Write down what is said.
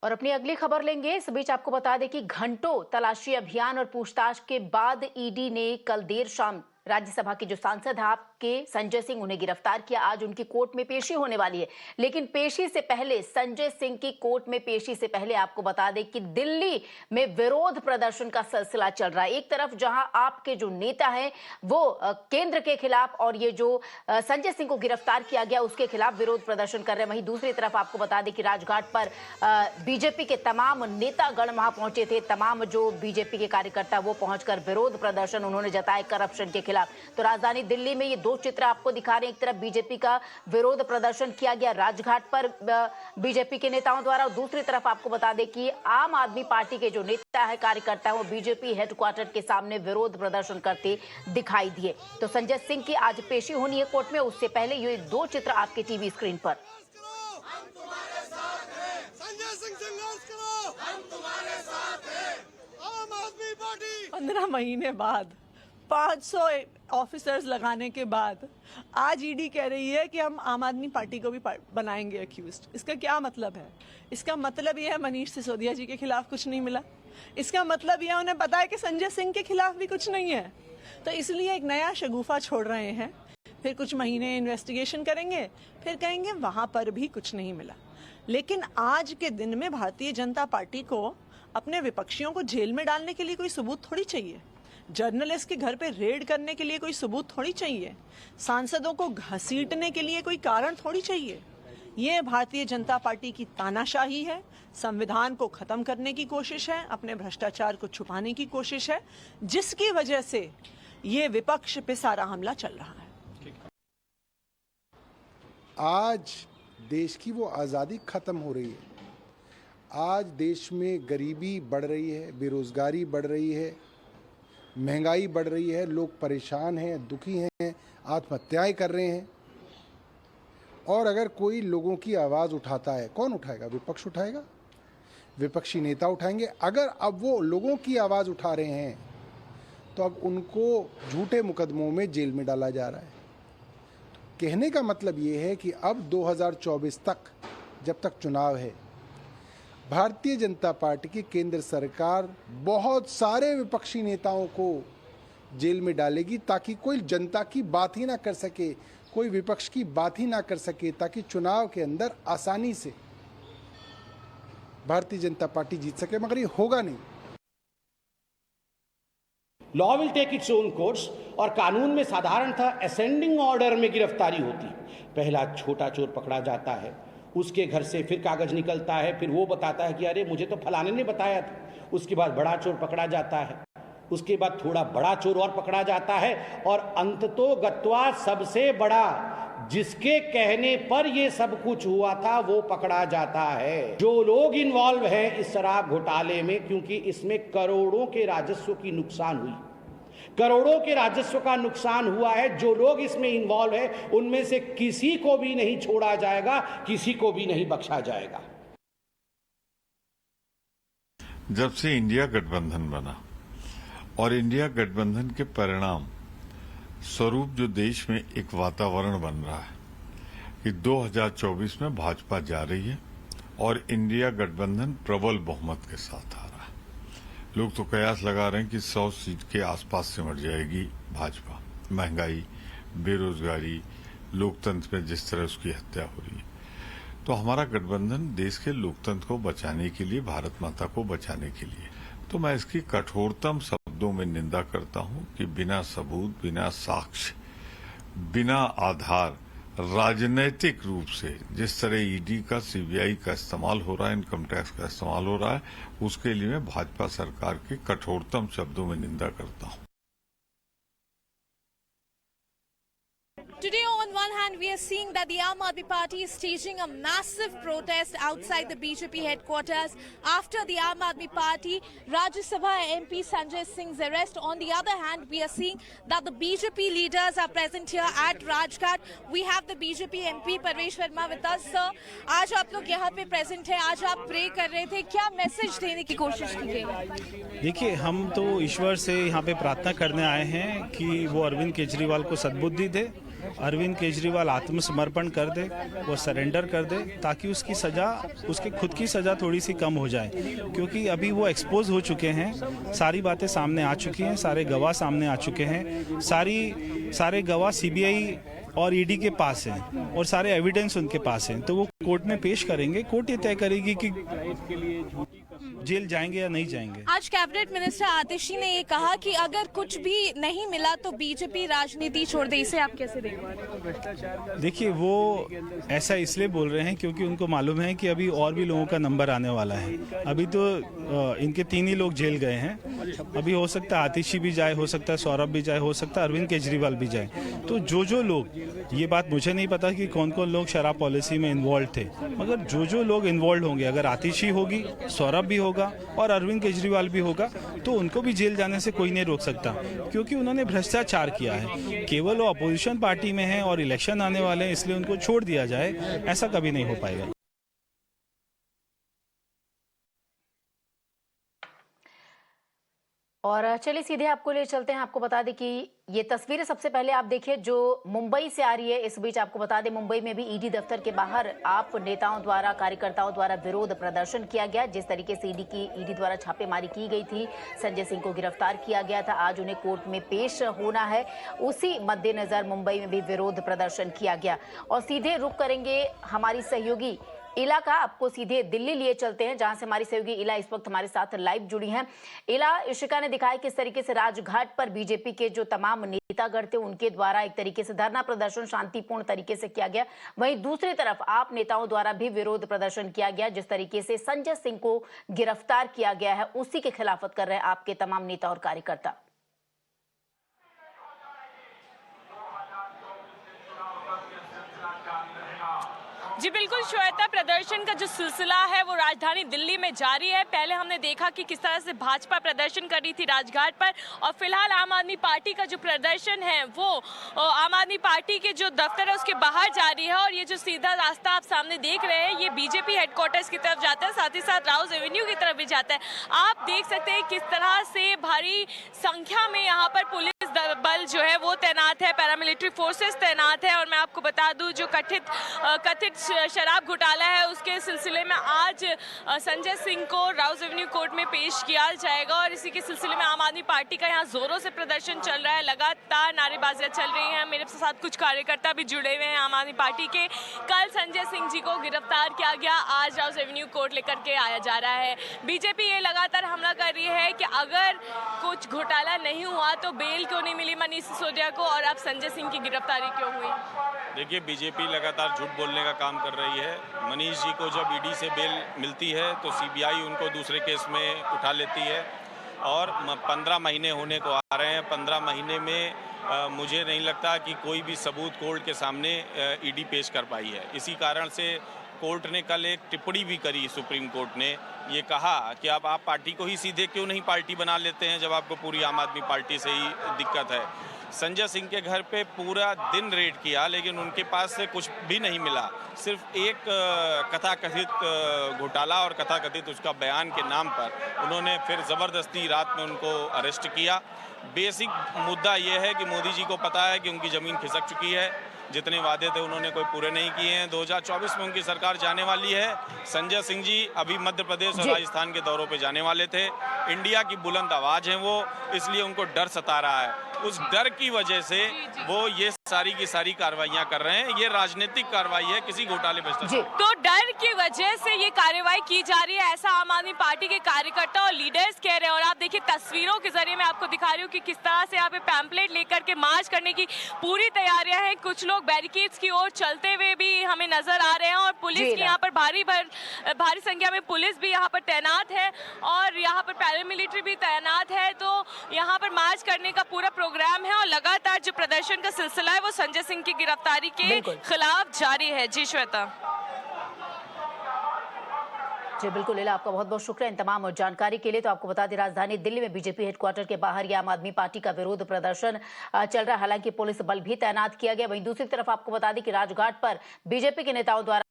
और अपनी अगली खबर लेंगे। इस बीच आपको बता दें कि घंटों तलाशी अभियान और पूछताछ के बाद ईडी ने कल देर शाम राज्यसभा के जो सांसद हैं आपके संजय सिंह, उन्हें गिरफ्तार किया। आज उनकी कोर्ट में पेशी होने वाली है, लेकिन पेशी से पहले संजय सिंह की कोर्ट में पेशी से पहले आपको बता दें कि दिल्ली में विरोध प्रदर्शन का सिलसिला चल रहा है। एक तरफ जहां आपके जो नेता हैं वो केंद्र के खिलाफ और ये जो संजय सिंह को गिरफ्तार किया गया उसके खिलाफ विरोध प्रदर्शन कर रहे हैं, वहीं दूसरी तरफ आपको बता दें कि राजघाट पर बीजेपी के तमाम नेतागण वहां पहुंचे थे। तमाम जो बीजेपी के कार्यकर्ता वो पहुंचकर विरोध प्रदर्शन उन्होंने जताया करप्शन के खिलाफ। तो राजधानी दिल्ली में ये दो चित्र आपको दिखा रहे हैं। एक तरफ बीजेपी का विरोध प्रदर्शन किया गया राजघाट पर बीजेपी के नेताओं द्वारा, और दूसरी तरफ आपको बता दें कि आम आदमी पार्टी के जो नेता है, कार्यकर्ता है, वो बीजेपी हेडक्वार्टर के सामने विरोध प्रदर्शन करते दिखाई दिए। तो संजय सिंह की आज पेशी होनी है कोर्ट में, उससे पहले ये दो चित्र आपके टीवी स्क्रीन पर। 15 महीने बाद 500 ऑफिसर्स लगाने के बाद आज ईडी कह रही है कि हम आम आदमी पार्टी को भी बनाएंगे अक्यूज्ड। इसका क्या मतलब है? इसका मतलब ये है मनीष सिसोदिया जी के खिलाफ कुछ नहीं मिला। इसका मतलब ये उन्हें पता है कि संजय सिंह के खिलाफ भी कुछ नहीं है, तो इसलिए एक नया शगुफा छोड़ रहे हैं। फिर कुछ महीने इन्वेस्टिगेशन करेंगे, फिर कहेंगे वहां पर भी कुछ नहीं मिला। लेकिन आज के दिन में भारतीय जनता पार्टी को अपने विपक्षियों को जेल में डालने के लिए कोई सबूत थोड़ी चाहिए, जर्नलिस्ट के घर पे रेड करने के लिए कोई सबूत थोड़ी चाहिए, सांसदों को घसीटने के लिए कोई कारण थोड़ी चाहिए। ये भारतीय जनता पार्टी की तानाशाही है, संविधान को खत्म करने की कोशिश है, अपने भ्रष्टाचार को छुपाने की कोशिश है, जिसकी वजह से ये विपक्ष पे सारा हमला चल रहा है। आज देश की वो आज़ादी खत्म हो रही है। आज देश में गरीबी बढ़ रही है, बेरोजगारी बढ़ रही है, महंगाई बढ़ रही है, लोग परेशान हैं, दुखी हैं, आत्महत्याएं कर रहे हैं। और अगर कोई लोगों की आवाज़ उठाता है, कौन उठाएगा? विपक्ष उठाएगा, विपक्षी नेता उठाएंगे। अगर अब वो लोगों की आवाज़ उठा रहे हैं तो अब उनको झूठे मुकदमों में जेल में डाला जा रहा है। तो कहने का मतलब ये है कि अब 2024 तक, जब तक चुनाव है, भारतीय जनता पार्टी की केंद्र सरकार बहुत सारे विपक्षी नेताओं को जेल में डालेगी, ताकि कोई जनता की बात ही ना कर सके, कोई विपक्ष की बात ही ना कर सके, ताकि चुनाव के अंदर आसानी से भारतीय जनता पार्टी जीत सके। मगर ये होगा नहीं। Law will take its own course, और कानून में साधारणतः असेंडिंग ऑर्डर में गिरफ्तारी होती है। पहला छोटा चोर पकड़ा जाता है, उसके घर से फिर कागज निकलता है, फिर वो बताता है कि अरे मुझे तो फलाने ने बताया था। उसके बाद बड़ा चोर पकड़ा जाता है, उसके बाद थोड़ा बड़ा चोर और पकड़ा जाता है, और अंततोगत्वा सबसे बड़ा जिसके कहने पर ये सब कुछ हुआ था वो पकड़ा जाता है। जो लोग इन्वॉल्व हैं इस शराब घोटाले में, क्योंकि इसमें करोड़ों के राजस्व की नुकसान हुई, करोड़ों के राजस्व का नुकसान हुआ है। जो लोग इसमें इन्वॉल्व है उनमें से किसी को भी नहीं छोड़ा जाएगा, किसी को भी नहीं बख्शा जाएगा। जब से इंडिया गठबंधन बना और इंडिया गठबंधन के परिणाम स्वरूप जो देश में एक वातावरण बन रहा है कि 2024 में भाजपा जा रही है और इंडिया गठबंधन प्रबल बहुमत के साथ आ रहा है। लोग तो कयास लगा रहे हैं कि 100 सीट के आसपास सिमट जाएगी भाजपा। महंगाई, बेरोजगारी, लोकतंत्र में जिस तरह उसकी हत्या हो रही है, तो हमारा गठबंधन देश के लोकतंत्र को बचाने के लिए, भारत माता को बचाने के लिए, तो मैं इसकी कठोरतम शब्दों में निंदा करता हूं कि बिना सबूत, बिना साक्ष्य, बिना आधार, राजनैतिक रूप से जिस तरह ईडी का, सीबीआई का इस्तेमाल हो रहा है, इनकम टैक्स का इस्तेमाल हो रहा है, उसके लिए मैं भाजपा सरकार की कठोरतम शब्दों में निंदा करता हूं। Today, on one hand, we are seeing that the Aam Aadmi Party is staging a massive protest outside the BJP headquarters after the Aam Aadmi Party Rajya Sabha MP Sanjay Singh's arrest. On the other hand, we are seeing that the BJP leaders are present here at Rajghat. We have the BJP MP Parvesh Verma with us. Sir, आज आप लोग यहाँ पे present हैं, आज आप pray कर रहे थे, क्या मैसेज देने की कोशिश की गई? देखिए, हम तो ईश्वर से यहाँ पे प्रार्थना करने आए हैं कि वो अरविंद केजरीवाल को सद्बुद्धि दे अरविंद केजरीवाल आत्मसमर्पण कर दे, वो सरेंडर कर दे, ताकि उसकी सज़ा, उसके खुद की सज़ा थोड़ी सी कम हो जाए, क्योंकि अभी वो एक्सपोज हो चुके हैं, सारी बातें सामने आ चुकी हैं, सारे गवाह सामने आ चुके हैं, सारे गवाह सीबीआई और ईडी के पास हैं और सारे एविडेंस उनके पास हैं, तो वो कोर्ट में पेश करेंगे। कोर्ट ये तय करेगी कि जेल जाएंगे या नहीं जाएंगे। आज कैबिनेट मिनिस्टर आतिशी ने ये कहा कि अगर कुछ भी नहीं मिला तो बीजेपी राजनीति छोड़ दे, इसे आप कैसे देखें? देखिए, वो ऐसा इसलिए बोल रहे हैं क्योंकि उनको मालूम है कि अभी और भी लोगों का नंबर आने वाला है। अभी तो इनके 3 ही लोग जेल गए हैं, अभी हो सकता है आतिशी भी जाए, हो सकता है सौरभ भी जाए, हो सकता है अरविंद केजरीवाल भी जाए। तो जो लोग, ये बात मुझे नहीं पता कि कौन कौन लोग शराब पॉलिसी में इन्वॉल्व थे, मगर जो लोग इन्वॉल्व होंगे, अगर आतिशी होगी, सौरभ भी होगा और अरविंद केजरीवाल भी होगा, तो उनको भी जेल जाने से कोई नहीं रोक सकता, क्योंकि उन्होंने भ्रष्टाचार किया है। केवल वो अपोजिशन पार्टी में है और इलेक्शन आने वाले हैं, इसलिए उनको छोड़ दिया जाए, ऐसा कभी नहीं हो पाएगा। और चलिए सीधे आपको ले चलते हैं। आपको बता दें कि ये तस्वीरें सबसे पहले आप देखिए जो मुंबई से आ रही है। इस बीच आपको बता दें मुंबई में भी ईडी दफ्तर के बाहर आप नेताओं द्वारा, कार्यकर्ताओं द्वारा विरोध प्रदर्शन किया गया। जिस तरीके से ईडी द्वारा छापेमारी की गई थी, संजय सिंह को गिरफ्तार किया गया था, आज उन्हें कोर्ट में पेश होना है, उसी मद्देनजर मुंबई में भी विरोध प्रदर्शन किया गया। और सीधे रुख करेंगे हमारी सहयोगी इला का, आपको सीधे दिल्ली लिए चलते हैं, जहां से हमारी सहयोगी इला इस वक्त हमारे साथ लाइव जुड़ी हैं। इला, इशिका ने दिखाया किस तरीके से राजघाट पर बीजेपी के जो तमाम नेतागण थे उनके द्वारा एक तरीके से धरना प्रदर्शन शांतिपूर्ण तरीके से किया गया, वहीं दूसरी तरफ आप नेताओं द्वारा भी विरोध प्रदर्शन किया गया। जिस तरीके से संजय सिंह को गिरफ्तार किया गया है, उसी के खिलाफत कर रहे हैं आपके तमाम नेता और कार्यकर्ता। जी बिल्कुल श्वेता, प्रदर्शन का जो सिलसिला है वो राजधानी दिल्ली में जारी है। पहले हमने देखा कि किस तरह से भाजपा प्रदर्शन कर रही थी राजघाट पर, और फिलहाल आम आदमी पार्टी का जो प्रदर्शन है वो आम आदमी पार्टी के जो दफ्तर है उसके बाहर जारी है। और ये जो सीधा रास्ता आप सामने देख रहे हैं ये बीजेपी हेडक्वार्टर्स की तरफ जाता है, साथ ही साथ राउज एवेन्यू की तरफ भी जाता है। आप देख सकते हैं किस तरह से भारी संख्या में यहाँ पर पुलिस बल जो है वो तैनात है, पैरामिलिट्री फोर्सेस तैनात है। और मैं आपको बता दूं जो कथित शराब घोटाला है उसके सिलसिले में आज संजय सिंह को राउज एवेन्यू कोर्ट में पेश किया जाएगा। और इसी के सिलसिले में आम आदमी पार्टी का यहाँ जोरों से प्रदर्शन चल रहा है, लगातार नारेबाजियां चल रही हैं। मेरे साथ कुछ कार्यकर्ता भी जुड़े हुए हैं आम आदमी पार्टी के। कल संजय सिंह जी को गिरफ्तार किया गया, आज राउज एवेन्यू कोर्ट लेकर के आया जा रहा है। बीजेपी ये लगातार हमला कर रही है कि अगर कुछ घोटाला नहीं हुआ तो बेल क्यों नहीं मिली मनीष सिसोदिया को, और अब संजय सिंह की गिरफ्तारी क्यों हुई? देखिए, बीजेपी लगातार झूठ बोलने का काम कर रही है। मनीष जी को जब ईडी से बेल मिलती है तो सीबीआई उनको दूसरे केस में उठा लेती है, और 15 महीने होने को आ रहे हैं। 15 महीने में मुझे नहीं लगता कि कोई भी सबूत कोर्ट के सामने ईडी पेश कर पाई है। इसी कारण से कोर्ट ने कल एक टिप्पणी भी करी, सुप्रीम कोर्ट ने ये कहा कि आप पार्टी को ही सीधे क्यों नहीं पार्टी बना लेते हैं जब आपको पूरी आम आदमी पार्टी से ही दिक्कत है। संजय सिंह के घर पे पूरा दिन रेड किया लेकिन उनके पास से कुछ भी नहीं मिला, सिर्फ एक कथाकथित घोटाला और कथाकथित उसका बयान के नाम पर उन्होंने फिर ज़बरदस्ती रात में उनको अरेस्ट किया। बेसिक मुद्दा ये है कि मोदी जी को पता है कि उनकी ज़मीन खिसक चुकी है, जितने वादे थे उन्होंने कोई पूरे नहीं किए हैं। 2024 में उनकी सरकार जाने वाली है। संजय सिंह जी अभी मध्य प्रदेश और राजस्थान के दौरों पे जाने वाले थे। इंडिया की बुलंद आवाज़ है वो, इसलिए उनको डर सता रहा है। उस डर की वजह से वो ये सारी की सारी कार्रवाइयां कर रहे हैं। ये राजनीतिक कार्रवाई है, किसी घोटाले भ्रष्टाचार। तो डर की वजह से ये कार्रवाई की जा रही है, ऐसा आम आदमी पार्टी के कार्यकर्ता और लीडर्स कह रहे हैं। और आप देखिए तस्वीरों के जरिए मैं आपको दिखा रही हूँ कि किस तरह से यहाँ पे पैम्पलेट लेकर के मार्च करने की पूरी तैयारियां हैं। कुछ लोग बैरिकेड्स की ओर चलते हुए भी हमें नजर आ रहे हैं, और पुलिस की यहाँ पर भारी संख्या में पुलिस भी यहाँ पर तैनात है, और यहाँ पर पैरामिलिट्री भी तैनात है। तो यहाँ पर मार्च करने का पूरा प्रोग्राम है, और लगातार जो प्रदर्शन का सिलसिला है वो संजय सिंह की गिरफ्तारी के खिलाफ जारी है। जी श्वेता। जी बिल्कुल लीला, आपका बहुत बहुत शुक्रिया इन तमाम जानकारी के लिए। तो आपको बता दें राजधानी दिल्ली में बीजेपी हेडक्वार्टर के बाहर ये आम आदमी पार्टी का विरोध प्रदर्शन चल रहा है, हालांकि पुलिस बल भी तैनात किया गया। वहीं दूसरी तरफ आपको बता दें कि राजघाट पर बीजेपी के नेताओं द्वारा